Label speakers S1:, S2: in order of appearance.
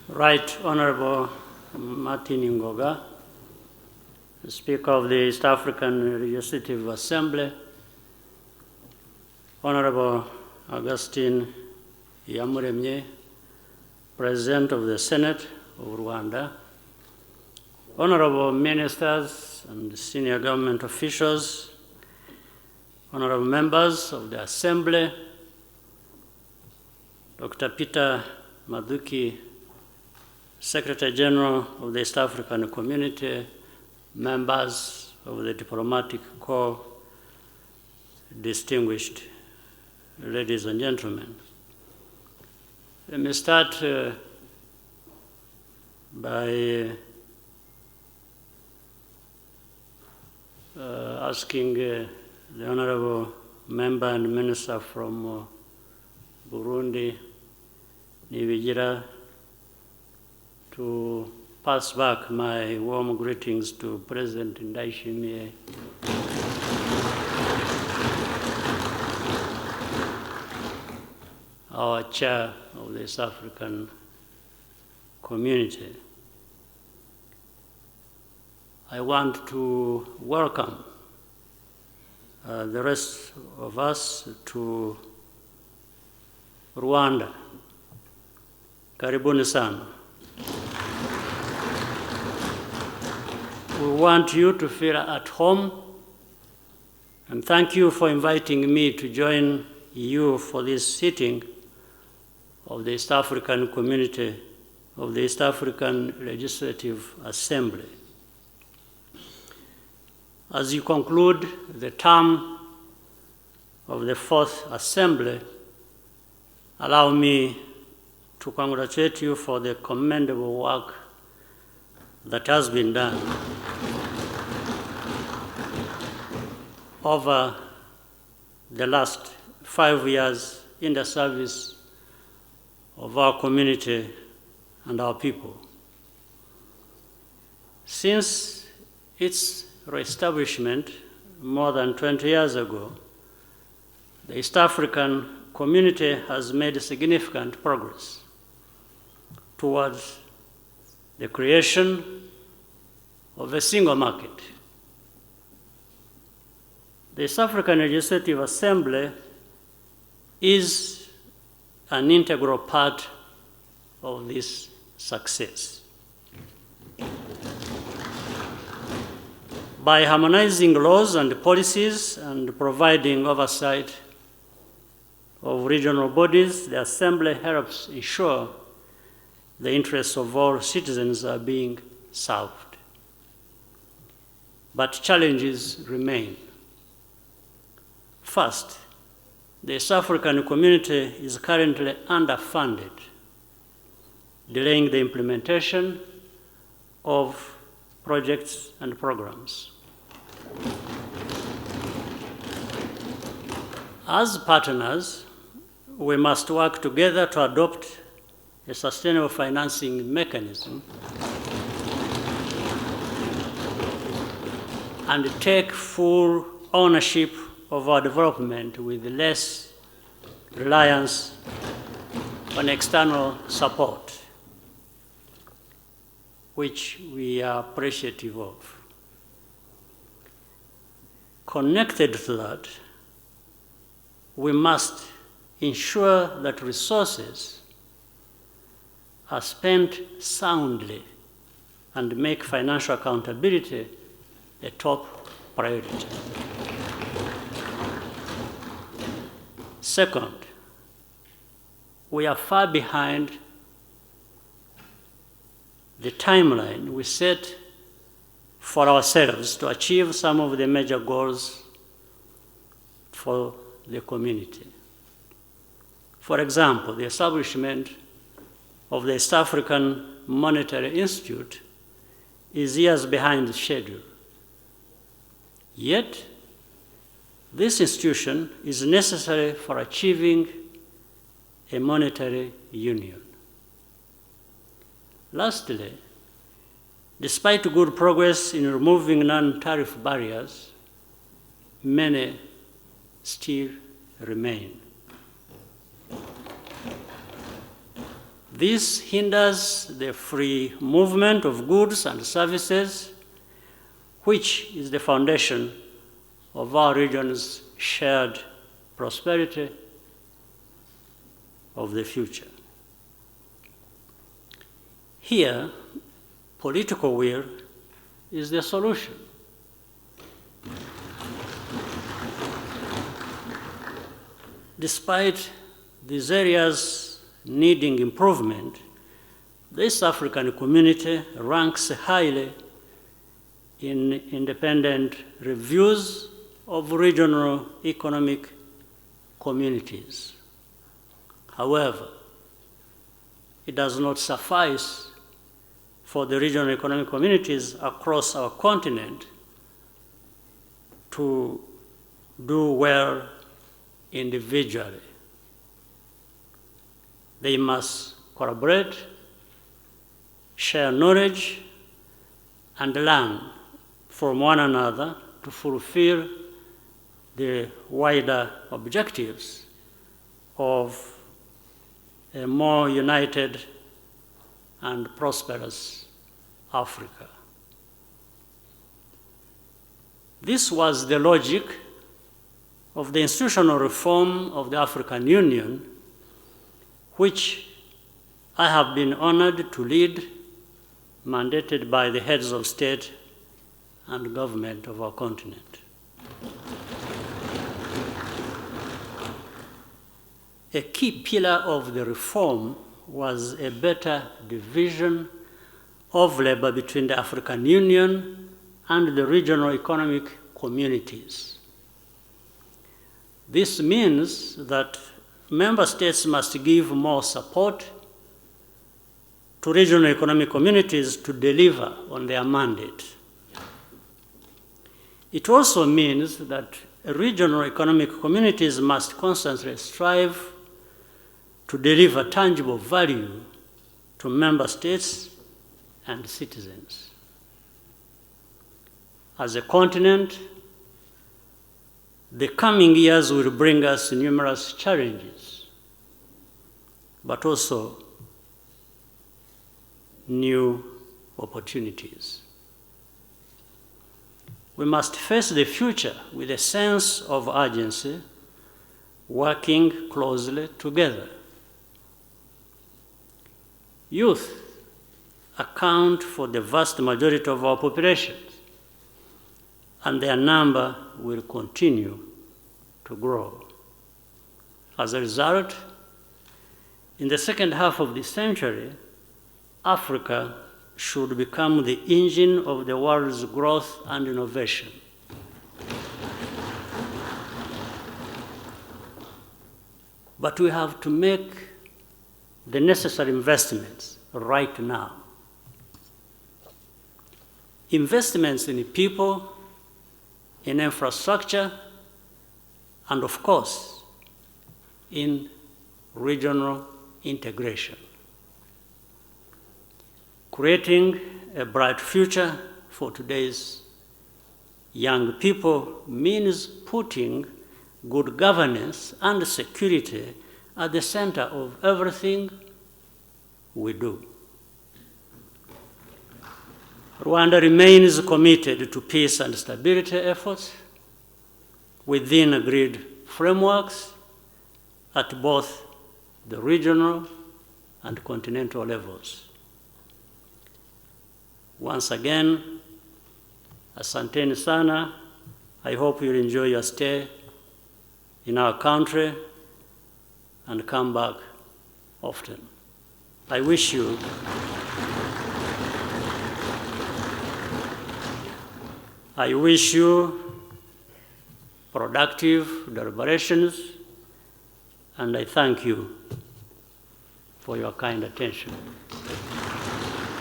S1: Right Honorable Martin Ngoga, Speaker of the East African Legislative Assembly, Honorable Augustine Iyamuremye, President of the Senate of Rwanda, Honorable Ministers and senior government officials, Honorable members of the Assembly, Dr. Peter Mathuki, Secretary General of the East African Community, members of the Diplomatic Corps, distinguished ladies and gentlemen. Let me start by asking the Honorable Member and Minister from Burundi, Nibigira, to pass back my warm greetings to President Ndayishimiye, our chair of the East African Community. I want to welcome the rest of us to Rwanda. Karibuni sana. We want you to feel at home, and thank you for inviting me to join you for this sitting of the East African Community of the East African Legislative Assembly. As you conclude the term of the Fourth Assembly, allow me to congratulate you for the commendable work that has been done over the last 5 years in the service of our community and our people. Since its reestablishment more than 20 years ago, the East African community has made significant progress towards the creation of a single market. The East African Legislative Assembly is an integral part of this success. By harmonizing laws and policies and providing oversight of regional bodies, the Assembly helps ensure the interests of all citizens are being served. But challenges remain. First, the East African community is currently underfunded, delaying the implementation of projects and programs. As partners, we must work together to adopt a sustainable financing mechanism and take full ownership of our development with less reliance on external support, which we are appreciative of. Connected to that, we must ensure that resources are spent soundly and make financial accountability a top priority. Second, we are far behind the timeline we set for ourselves to achieve some of the major goals for the community. For example, the establishment of the East African Monetary Institute is years behind schedule. Yet, this institution is necessary for achieving a monetary union. Lastly, despite good progress in removing non-tariff barriers, many still remain. This hinders the free movement of goods and services, which is the foundation of our region's shared prosperity of the future. Here, political will is the solution. Despite these areas needing improvement, the East African community ranks highly in independent reviews of regional economic communities. However, it does not suffice for the regional economic communities across our continent to do well individually. They must collaborate, share knowledge, and learn from one another to fulfill the wider objectives of a more united and prosperous Africa. This was the logic of the institutional reform of the African Union, which I have been honored to lead, mandated by the heads of state and government of our continent. A key pillar of the reform was a better division of labor between the African Union and the regional economic communities. This means that member states must give more support to regional economic communities to deliver on their mandate. It also means that regional economic communities must constantly strive to deliver tangible value to member states and citizens. As a continent, the coming years will bring us numerous challenges, but also new opportunities. We must face the future with a sense of urgency, working closely together. Youth account for the vast majority of our populations, and their number will continue to grow. As a result, in the second half of this century, Africa should become the engine of the world's growth and innovation. But we have to make the necessary investments right now. Investments in people, in infrastructure, and of course, in regional integration. Creating a bright future for today's young people means putting good governance and security at the center of everything we do. Rwanda remains committed to peace and stability efforts within agreed frameworks at both the regional and continental levels. Once again, asanteni sana. I hope you'll enjoy your stay in our country and come back often. I wish you productive deliberations, and I thank you for your kind attention.